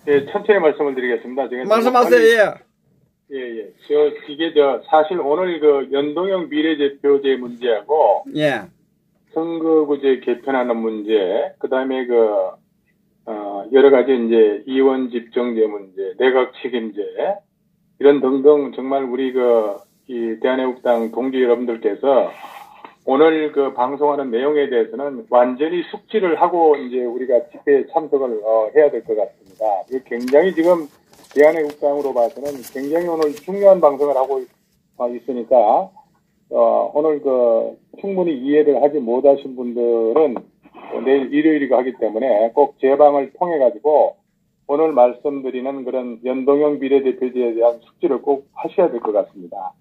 예, 천천히 말씀을 드리겠습니다. 제가 말씀하세요. 예. 이게 사실 오늘 연동형 비례대표제 문제하고, 예. 선거구제 개편하는 문제, 그 다음에 여러 가지 이제 이원 집정제 문제, 내각 책임제, 이런 등등 정말 우리 이 대한애국당 동지 여러분들께서 오늘 방송하는 내용에 대해서는 완전히 숙지를 하고 이제 우리가 집회에 참석을 해야 될 것 같습니다. 이게 굉장히 지금 대한애국당으로 봐서는 굉장히 오늘 중요한 방송을 하고 있으니까 오늘 충분히 이해를 하지 못하신 분들은 내일 일요일이고 하기 때문에 꼭 제 방을 통해 가지고 오늘 말씀드리는 그런 연동형 비례대표제에 대한 숙지를 꼭 하셔야 될 것 같습니다.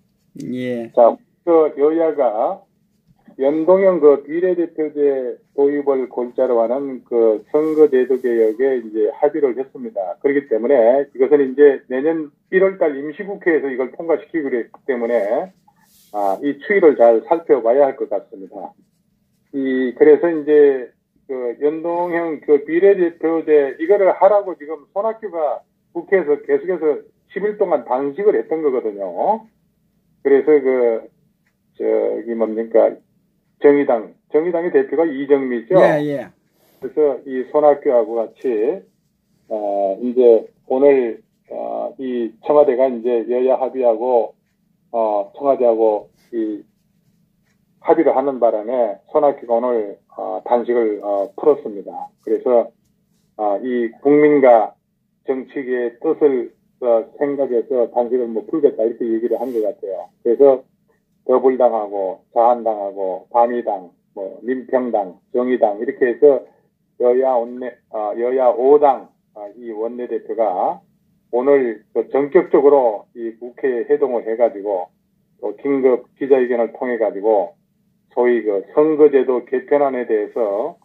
예. 자, 여야가 연동형 비례대표제 도입을 골자로 하는 선거제도 개혁에 이제 합의를 했습니다. 그렇기 때문에 이것은 이제 내년 1월달 임시국회에서 이걸 통과시키기로 했기 때문에 이 추이를 잘 살펴봐야 할 것 같습니다. 그래서 이제 연동형 비례대표제 이거를 하라고 지금 손학규가 국회에서 계속해서 10일 동안 단식을 했던 거거든요. 그래서 정의당의 대표가 이정미죠. 예. 그래서 이 손학규하고 같이 이제 오늘 이 청와대가 이제 여야 합의하고 청와대하고 이 합의를 하는 바람에 손학규가 오늘 단식을 풀었습니다. 그래서 이 국민과 정치계의 뜻을 생각해서 단식을 풀겠다 이렇게 얘기를 한 것 같아요. 그래서 더불당하고 자한당하고 바미당, 민평당, 정의당 이렇게 해서 여야 5당 이 원내대표가 오늘 전격적으로 이 국회에 회동을 해가지고 또 긴급 기자회견을 통해 가지고 소위 선거제도 개편안에 대해서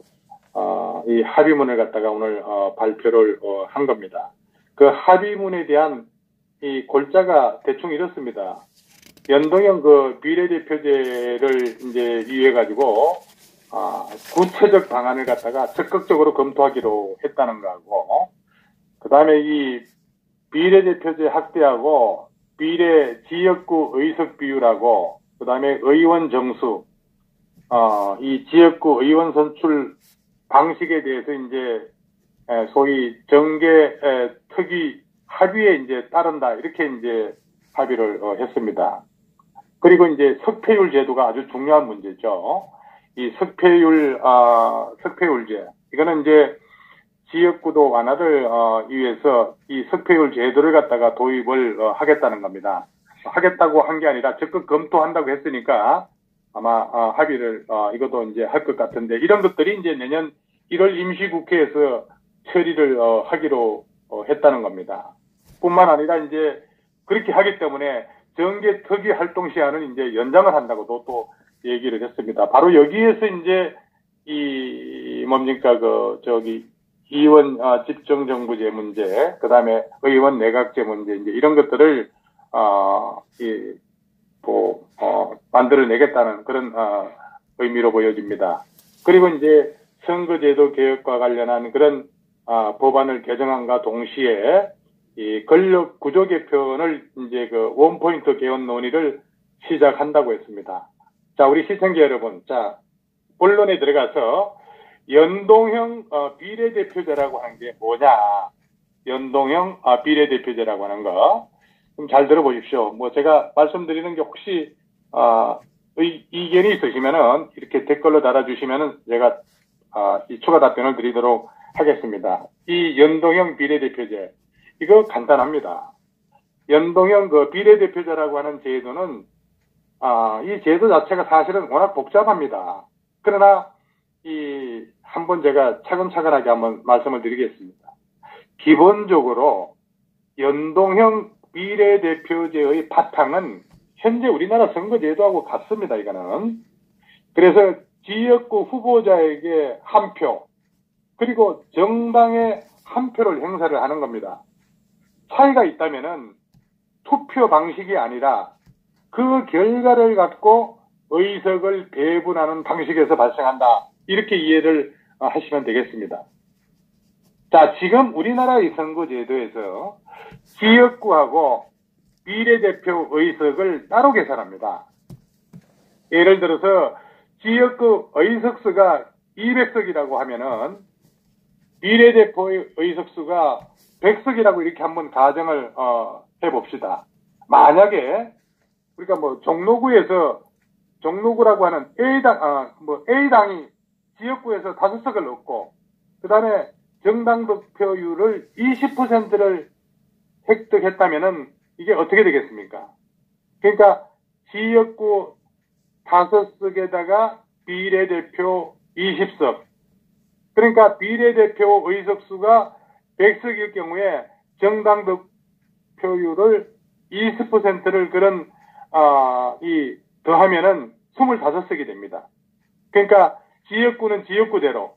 이 합의문을 갖다가 오늘 발표를 한 겁니다. 그 합의문에 대한 이 골자가 대충 이렇습니다. 연동형 비례대표제를 이제 위해 가지고 구체적 방안을 갖다가 적극적으로 검토하기로 했다는 거하고, 그 다음에 이 비례대표제 확대하고 비례 지역구 의석 비율하고, 그 다음에 의원 정수, 이 지역구 의원 선출 방식에 대해서 이제 소위 정계 특위 합의에 이제 따른다 이렇게 이제 합의를 했습니다. 그리고 이제 석패율 제도가 아주 중요한 문제죠. 이 석패율제 이거는 이제 지역구도 완화를 위해서 이 석패율 제도를 갖다가 도입을 하겠다는 겁니다. 하겠다고 한 게 아니라 적극 검토한다고 했으니까 아마 합의를 이것도 이제 할 것 같은데, 이런 것들이 이제 내년 1월 임시국회에서 처리를 하기로 했다는 겁니다. 뿐만 아니라 이제 그렇게 하기 때문에 정계 특위 활동 시한은 이제 연장을 한다고도 또 얘기를 했습니다. 바로 여기에서 이제 의원 집정정부제 문제, 그 다음에 의원 내각제 문제, 이제 이런 것들을 만들어내겠다는 그런 의미로 보여집니다. 그리고 이제 선거제도 개혁과 관련한 그런 법안을 개정함과 동시에 이 권력 구조 개편을 이제 원포인트 개헌 논의를 시작한다고 했습니다. 자, 우리 시청자 여러분, 자, 본론에 들어가서 연동형 비례대표제라고 하는 게 뭐냐? 연동형 비례대표제라고 하는 거 좀 잘 들어보십시오. 제가 말씀드리는 게 혹시 이견이 있으시면은 이렇게 댓글로 달아주시면은 제가 이 추가 답변을 드리도록 하겠습니다. 이 연동형 비례대표제 이거 간단합니다. 연동형 비례대표제라고 하는 제도는 이 제도 자체가 사실은 워낙 복잡합니다. 그러나 한번 제가 차근차근하게 한번 말씀을 드리겠습니다. 기본적으로 연동형 비례대표제의 바탕은 현재 우리나라 선거제도하고 같습니다. 이거는. 그래서 지역구 후보자에게 한 표, 그리고 정당에 한 표를 행사를 하는 겁니다. 차이가 있다면은 투표 방식이 아니라 그 결과를 갖고 의석을 배분하는 방식에서 발생한다. 이렇게 이해를 하시면 되겠습니다. 자, 지금 우리나라의 선거제도에서 지역구하고 비례대표 의석을 따로 계산합니다. 예를 들어서 지역구 의석수가 200석이라고 하면은 비례대표의 의석수가 100석이라고 이렇게 한번 가정을 해봅시다. 만약에 우리가 뭐 종로구라고 하는 A당이 지역구에서 5석을 얻고 그 다음에 정당 득표율을 20%를 획득했다면은 이게 어떻게 되겠습니까? 그러니까 지역구 5석에다가 비례대표 20석. 그러니까 비례대표 의석수가 100석일 경우에 정당 득표율을 20%를 더하면은 25석이 됩니다. 그러니까 지역구는 지역구대로,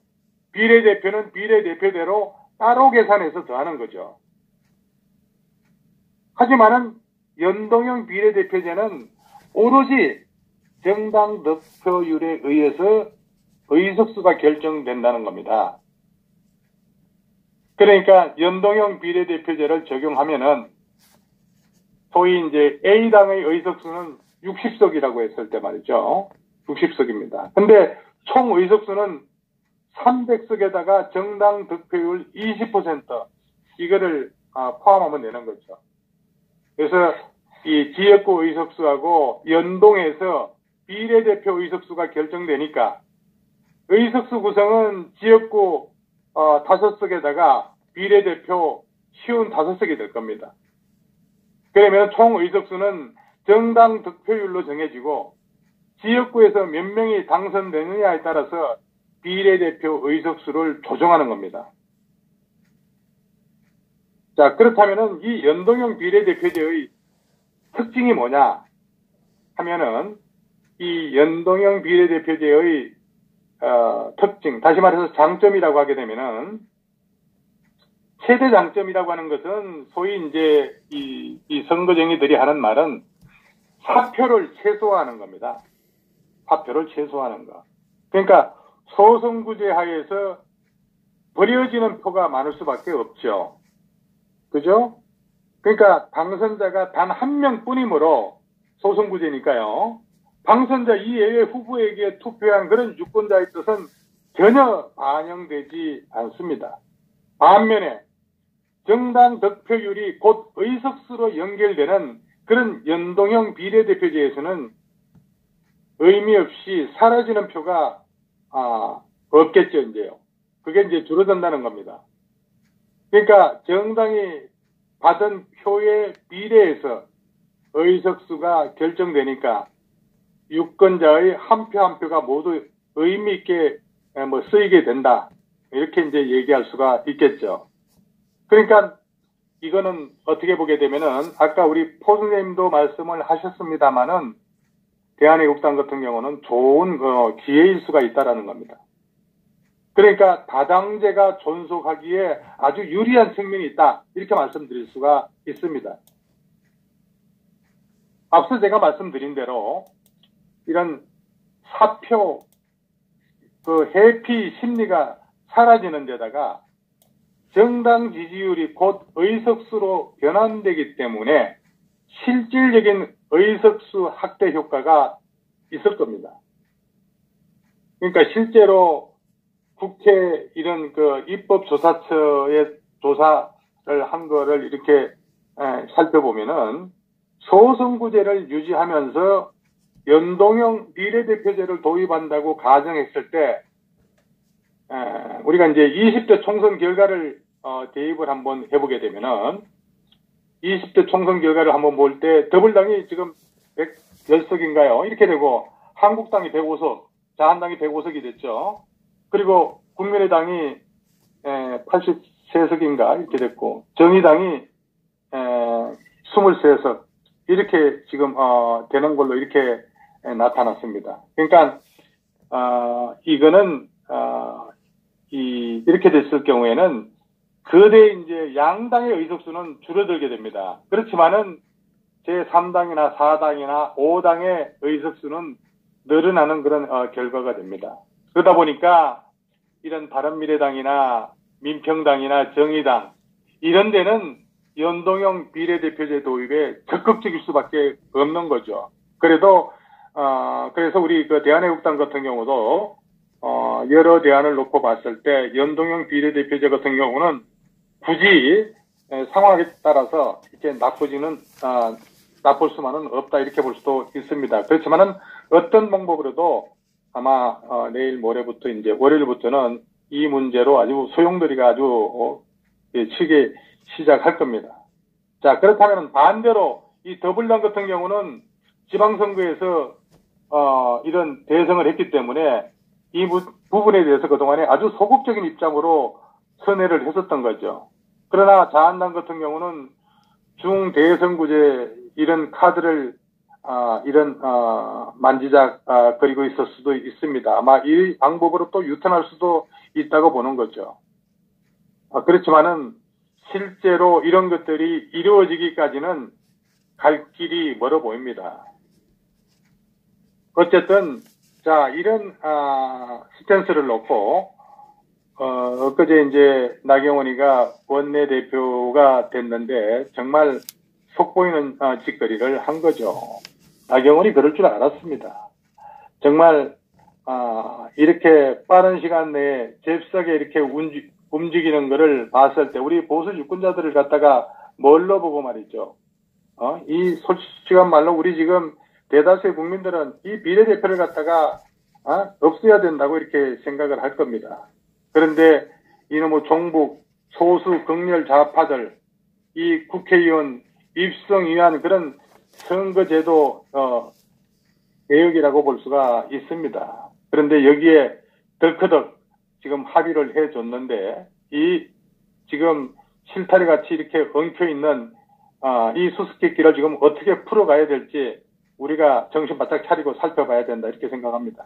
비례대표는 비례대표대로 따로 계산해서 더하는 거죠. 하지만은 연동형 비례대표제는 오로지 정당 득표율에 의해서 의석수가 결정된다는 겁니다. 그러니까 연동형 비례대표제를 적용하면은 소위 이제 A당의 의석수는 60석이라고 했을 때 말이죠. 60석입니다. 근데 총 의석수는 300석에다가 정당 득표율 20% 이거를 포함하면 되는 거죠. 그래서 이 지역구 의석수하고 연동해서 비례대표 의석수가 결정되니까 의석수 구성은 지역구 5석에다가 비례대표 55석이 될 겁니다. 그러면 총 의석수는 정당 득표율로 정해지고 지역구에서 몇 명이 당선되느냐에 따라서 비례대표 의석수를 조정하는 겁니다. 자, 그렇다면은 이 연동형 비례대표제의 특징이 뭐냐 하면은 이 연동형 비례대표제의 특징, 다시 말해서 장점이라고 하게 되면은 최대 장점이라고 하는 것은 소위 이제 이 선거쟁이들이 하는 말은 사표를 최소화하는 겁니다. 사표를 최소화하는 거. 그러니까 소선구제 하에서 버려지는 표가 많을 수밖에 없죠. 그죠? 그러니까 당선자가 단 한 명뿐이므로 소선구제니까요. 당선자 이외의 후보에게 투표한 그런 유권자의 뜻은 전혀 반영되지 않습니다. 반면에 정당 득표율이 곧 의석수로 연결되는 그런 연동형 비례대표제에서는 의미 없이 사라지는 표가 없겠죠, 이제요. 그게 이제 줄어든다는 겁니다. 그러니까 정당이 받은 표의 비례에서 의석수가 결정되니까 유권자의 한 표 한 표가 모두 의미 있게 쓰이게 된다. 이렇게 이제 얘기할 수가 있겠죠. 그러니까 이거는 어떻게 보게 되면은 아까 우리 포 선생님도 말씀을 하셨습니다마는 대한애국당 같은 경우는 좋은 기회일 수가 있다라는 겁니다. 그러니까 다당제가 존속하기에 아주 유리한 측면이 있다. 이렇게 말씀드릴 수가 있습니다. 앞서 제가 말씀드린 대로 이런 사표, 회피 심리가 사라지는 데다가 정당 지지율이 곧 의석수로 변환되기 때문에 실질적인 의석수 확대 효과가 있을 겁니다. 그러니까 실제로 국회 이런 입법조사처의 조사를 한 거를 이렇게 살펴보면은 소선구제를 유지하면서 연동형 비례대표제를 도입한다고 가정했을 때 우리가 이제 20대 총선 결과를 대입을 한번 해보게 되면은 20대 총선 결과를 한번 볼 때 더불당이 지금 110석인가요? 이렇게 되고 한국당이 105석, 자한당이 105석이 됐죠. 그리고 국민의당이 83석인가 이렇게 됐고 정의당이 23석 이렇게 지금 되는 걸로 이렇게 나타났습니다. 그러니까 이거는 이렇게 됐을 경우에는 거대 이제 양당의 의석수는 줄어들게 됩니다. 그렇지만은 제3당이나 4당이나 5당의 의석수는 늘어나는 그런 결과가 됩니다. 그러다 보니까 이런 바른미래당이나 민평당이나 정의당 이런 데는 연동형 비례대표제 도입에 적극적일 수밖에 없는 거죠. 그래도 그래서 우리 그 대한애국당 같은 경우도 여러 대안을 놓고 봤을 때 연동형 비례대표제 같은 경우는 굳이 상황에 따라서 이렇게 나쁠 수만은 없다 이렇게 볼 수도 있습니다. 그렇지만은 어떤 방법으로도 아마 내일 모레부터 이제 월요일부터는 이 문제로 아주 소용돌이가 아주 치기 시작할 겁니다. 자, 그렇다면 반대로 이 더불당 같은 경우는 지방선거에서 이런 대성을 했기 때문에 이 부분에 대해서 그동안에 아주 소극적인 입장으로 선회를 했었던 거죠. 그러나 자한당 같은 경우는 중대선구제 이런 카드를 만지작 그리고 있을 수도 있습니다. 아마 이 방법으로 또 유턴할 수도 있다고 보는 거죠. 그렇지만은 실제로 이런 것들이 이루어지기까지는 갈 길이 멀어 보입니다. 어쨌든 자 이런 스탠스를 놓고 엊그제 이제 나경원이가 원내대표가 됐는데 정말 속보이는 짓거리를 한 거죠. 나경원이 그럴 줄 알았습니다. 정말 이렇게 빠른 시간 내에 잽싸게 이렇게 움직이는 것을 봤을 때 우리 보수 유권자들을 갖다가 뭘로 보고 말이죠. 이 솔직한 말로 우리 지금 대다수의 국민들은 이 비례대표를 갖다가 없애야 된다고 이렇게 생각을 할 겁니다. 그런데 이놈의 종북 소수 극렬 좌파들 이 국회의원 입성을 위한 그런 선거제도 개혁이라고 볼 수가 있습니다. 그런데 여기에 덜커덕 지금 합의를 해줬는데 이 지금 실타래 같이 이렇게 엉켜 있는 이 수수께끼를 지금 어떻게 풀어가야 될지 우리가 정신 바짝 차리고 살펴봐야 된다 이렇게 생각합니다.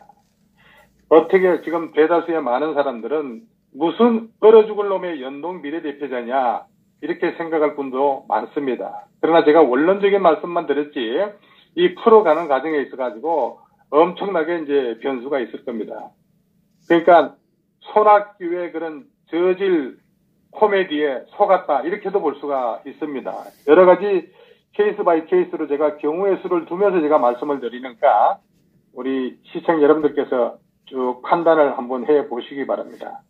어떻게 지금 대다수의 많은 사람들은 무슨 얼어 죽을 놈의 연동 비례대표자냐 이렇게 생각할 분도 많습니다. 그러나 제가 원론적인 말씀만 드렸지 이 풀어가는 과정에 있어가지고 엄청나게 이제 변수가 있을 겁니다. 그러니까 손학규의 그런 저질 코미디에 속았다 이렇게도 볼 수가 있습니다. 여러 가지 케이스 바이 케이스로 제가 경우의 수를 두면서 제가 말씀을 드리니까 우리 시청 여러분들께서 쭉 판단을 한번 해 보시기 바랍니다.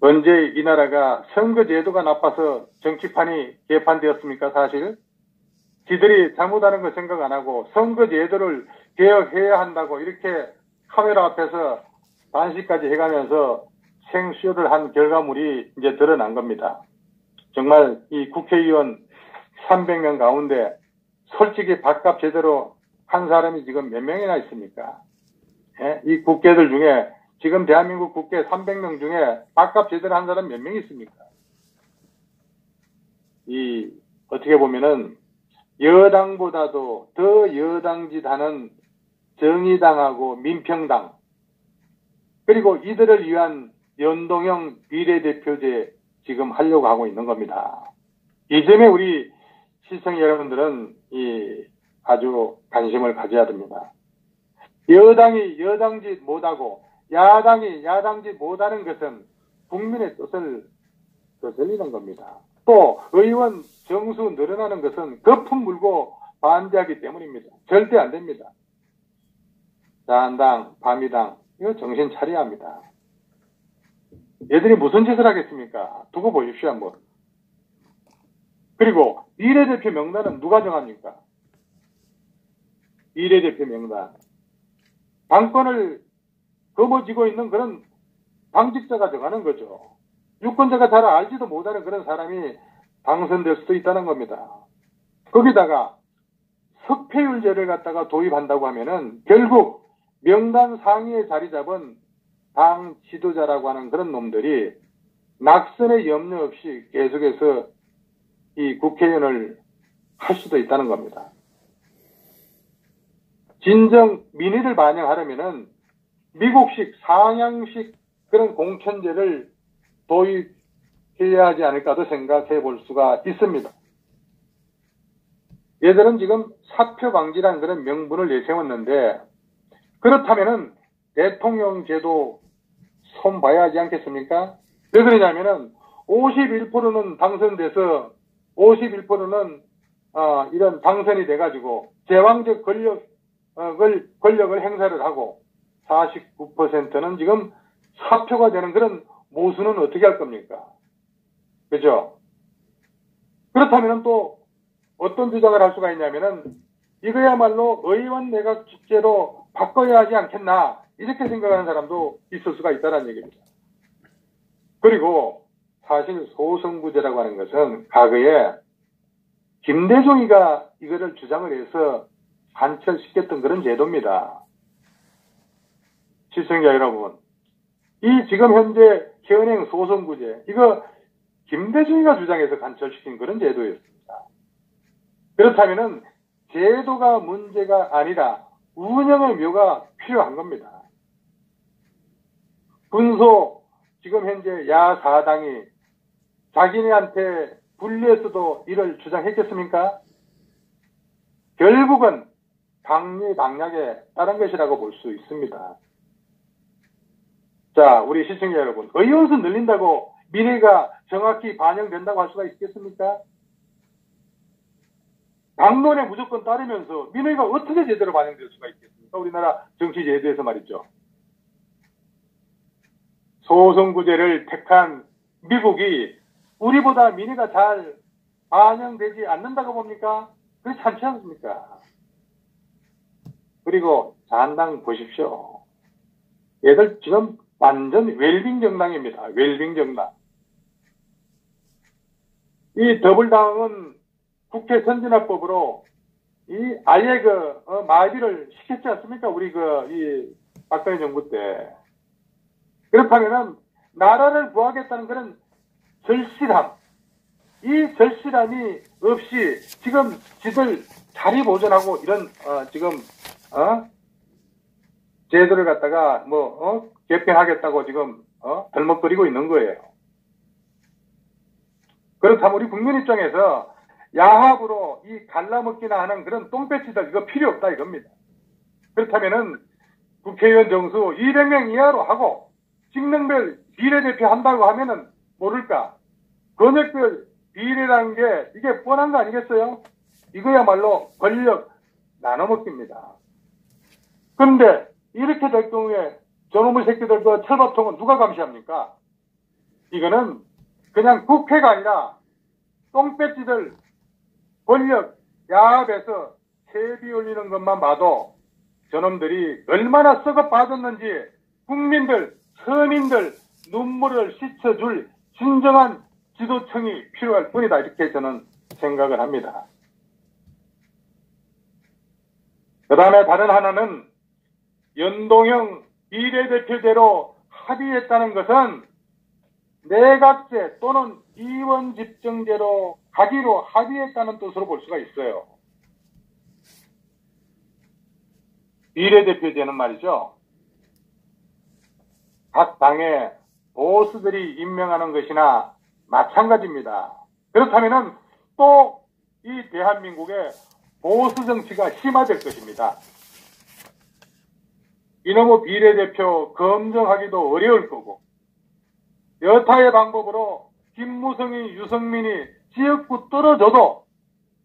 언제 이 나라가 선거제도가 나빠서 정치판이 개판되었습니까? 사실 지들이 잘못하는 거 생각 안 하고 선거제도를 개혁해야 한다고 이렇게 카메라 앞에서 단식까지 해가면서 생쇼를 한 결과물이 이제 드러난 겁니다. 정말 이 국회의원 300명 가운데 솔직히 밥값 제대로 한 사람이 지금 몇 명이나 있습니까? 예? 이 국회들 중에 지금 대한민국 국회 300명 중에 밥값 제대로 한 사람 몇 명 있습니까? 이 어떻게 보면은 여당보다도 더 여당짓하는 정의당하고 민평당 그리고 이들을 위한 연동형 비례대표제 지금 하려고 하고 있는 겁니다. 이 점에 우리 시청 여러분들은 아주 관심을 가져야 됩니다. 여당이 여당짓 못하고 야당이 야당짓 못하는 것은 국민의 뜻을 거슬리는 겁니다. 또 의원 정수 늘어나는 것은 거품 물고 반대하기 때문입니다. 절대 안 됩니다. 자한당, 바미당 이거 정신 차려야 합니다. 얘들이 무슨 짓을 하겠습니까? 두고 보십시오 한번. 그리고 비례대표 명단은 누가 정합니까? 비례대표 명단. 당권을 거머쥐고 있는 그런 당직자가 정하는 거죠. 유권자가 잘 알지도 못하는 그런 사람이 당선될 수도 있다는 겁니다. 거기다가 석패율제를 갖다가 도입한다고 하면은 결국 명단 상위에 자리 잡은 당 지도자라고 하는 그런 놈들이 낙선의 염려 없이 계속해서 이 국회의원을 할 수도 있다는 겁니다. 진정 민의를 반영하려면은 미국식 상향식 그런 공천제를 도입해야 하지 않을까도 생각해 볼 수가 있습니다. 얘들은 지금 사표 방지라는 그런 명분을 내세웠는데 그렇다면은 대통령제도 손봐야 하지 않겠습니까? 왜 그러냐면은 51%는 당선돼서 51%는 이런 당선이 돼가지고 제왕적 권력을 행사를 하고 49%는 지금 사표가 되는 그런 모순은 어떻게 할 겁니까? 그죠? 그렇다면 또 어떤 주장을 할 수가 있냐면은 이거야말로 의원 내각 축제로 바꿔야 하지 않겠나 이렇게 생각하는 사람도 있을 수가 있다는 얘기입니다. 그리고 사실 소선구제라고 하는 것은 과거에 김대중이가 이거를 주장을 해서 관철시켰던 그런 제도입니다. 시청자 여러분, 이 지금 현재 현행 소선구제 이거 김대중이가 주장해서 관철시킨 그런 제도였습니다. 그렇다면은 제도가 문제가 아니라 운영의 묘가 필요한 겁니다. 군소 지금 현재 야사당이 자기네한테 불리해서도 이를 주장했겠습니까? 결국은 강리당략에 따른 것이라고 볼 수 있습니다. 자, 우리 시청자 여러분, 의원수 늘린다고 민의가 정확히 반영된다고 할 수가 있겠습니까? 당론에 무조건 따르면서 민의가 어떻게 제대로 반영될 수가 있겠습니까? 우리나라 정치 제도에서 말이죠. 소선구제를 택한 미국이 우리보다 민의가 잘 반영되지 않는다고 봅니까? 그렇지 않지 않습니까? 그리고 자한당 보십시오. 얘들 지금 완전 웰빙 정당입니다. 웰빙 정당. 이 더불당은 국회 선진화법으로 이 아예 마비를 시켰지 않습니까? 우리 이 박근혜 정부 때. 그렇다면은 나라를 구하겠다는 그런 절실함, 이 절실함이 없이 지금 지들 자리 보존하고 이런 지금 제도를 갖다가 개편하겠다고 지금 덜먹거리고 있는 거예요. 그렇다면 우리 국민 입장에서 야합으로 이 갈라먹기나 하는 그런 똥배치들 이거 필요 없다 이겁니다. 그렇다면은 국회의원 정수 200명 이하로 하고 직능별 비례대표 한다고 하면은 모를까 권역별 비례라는 게 이게 뻔한 거 아니겠어요? 이거야말로 권력 나눠먹기입니다. 그런데 이렇게 될 경우에 저놈의 새끼들 철밥통은 누가 감시합니까? 이거는 그냥 국회가 아니라 똥배지들 권력 야합에서 세비 올리는 것만 봐도 저놈들이 얼마나 썩어 빠졌는지 국민들, 서민들 눈물을 씻어줄 진정한 지도청이 필요할 뿐이다. 이렇게 저는 생각을 합니다. 그 다음에 다른 하나는 연동형 비례대표제로 합의했다는 것은 내각제 또는 이원집정제로 가기로 합의했다는 뜻으로 볼 수가 있어요. 비례대표제는 말이죠. 각 당의 보수들이 임명하는 것이나 마찬가지입니다. 그렇다면 또 이 대한민국의 보수 정치가 심화될 것입니다. 이놈의 비례대표 검증하기도 어려울 거고 여타의 방법으로 김무성이 유승민이 지역구 떨어져도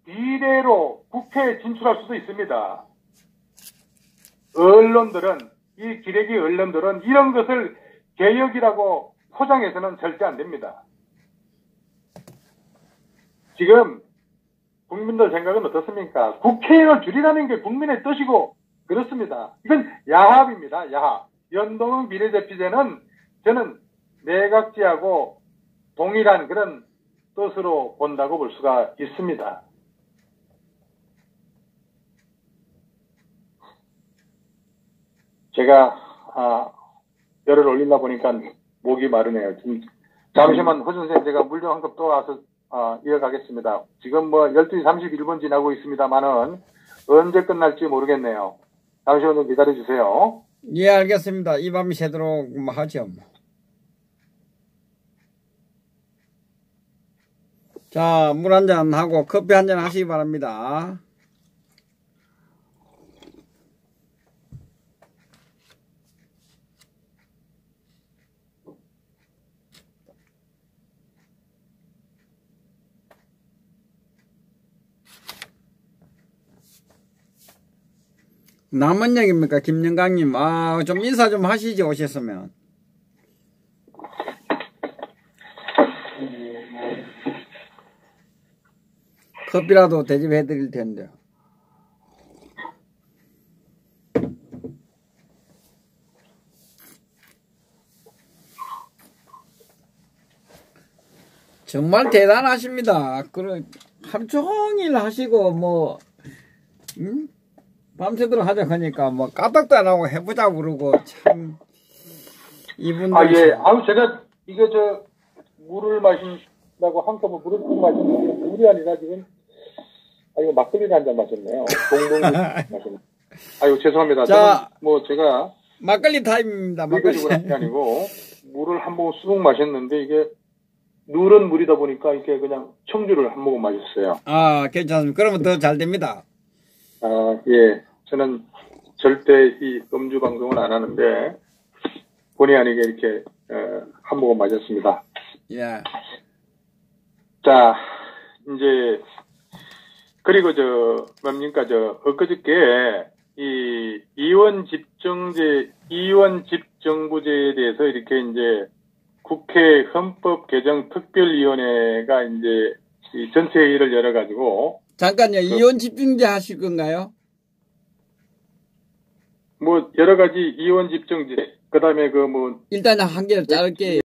비례로 국회에 진출할 수도 있습니다. 언론들은 이 기레기 언론들은 이런 것을 개혁이라고 포장해서는 절대 안 됩니다. 지금 국민들 생각은 어떻습니까? 국회의원을 줄이라는 게 국민의 뜻이고 그렇습니다. 이건 야합입니다. 야합. 연동형 비례대표제는 저는 내각제하고 동일한 그런 뜻으로 본다고 볼 수가 있습니다. 제가 열을 올리다 보니까 목이 마르네요. 잠시만 허준 선생님 제가 물 좀 한 컵 또 와서 이어가겠습니다. 지금 12시 31분 지나고 있습니다만은 언제 끝날지 모르겠네요. 잠시만 좀 기다려주세요. 예, 알겠습니다. 이 밤이 새도록 하죠. 자, 물 한잔 하고 커피 한잔 하시기 바랍니다. 남원역입니까? 김영강님. 아, 좀 인사 좀 하시지, 오셨으면. 커피라도 대접해 드릴 텐데. 정말 대단하십니다. 그래, 하루 종일 하시고, 뭐, 밤새도록 하자 하니까, 뭐, 까딱도 안 하고 해보자고 그러고, 참, 이분들. 아, 예. 아유, 제가, 이게 물을 마신다고 한꺼번에 물을 쭉 마시는데, 물이 아니라 지금, 이거 막걸리를 한 잔 마셨네요. 동동 마셨네. 아유, 죄송합니다. 자, 뭐, 제가. 막걸리 타임입니다. 막걸리. 한 게 아니고, 물을 한 모금 쑥 마셨는데, 이게, 누런 물이다 보니까 이렇게 그냥 청주를 한 모금 마셨어요. 아, 괜찮습니다. 그러면 더 잘 됩니다. 아, 예. 저는 절대 이 음주 방송은 안 하는데, 본의 아니게 이렇게, 한 모금 마셨습니다. 예. 자, 이제, 그리고 뭡니까, 엊그저께, 이원 집정부제에 대해서 이렇게 이제, 국회 헌법개정특별위원회가 이제 이 전체 회의를 열어가지고 잠깐요. 이혼 집중제 하실 건가요? 뭐 여러 가지 이혼 집정제 그다음에 일단 한 개를 자를게요.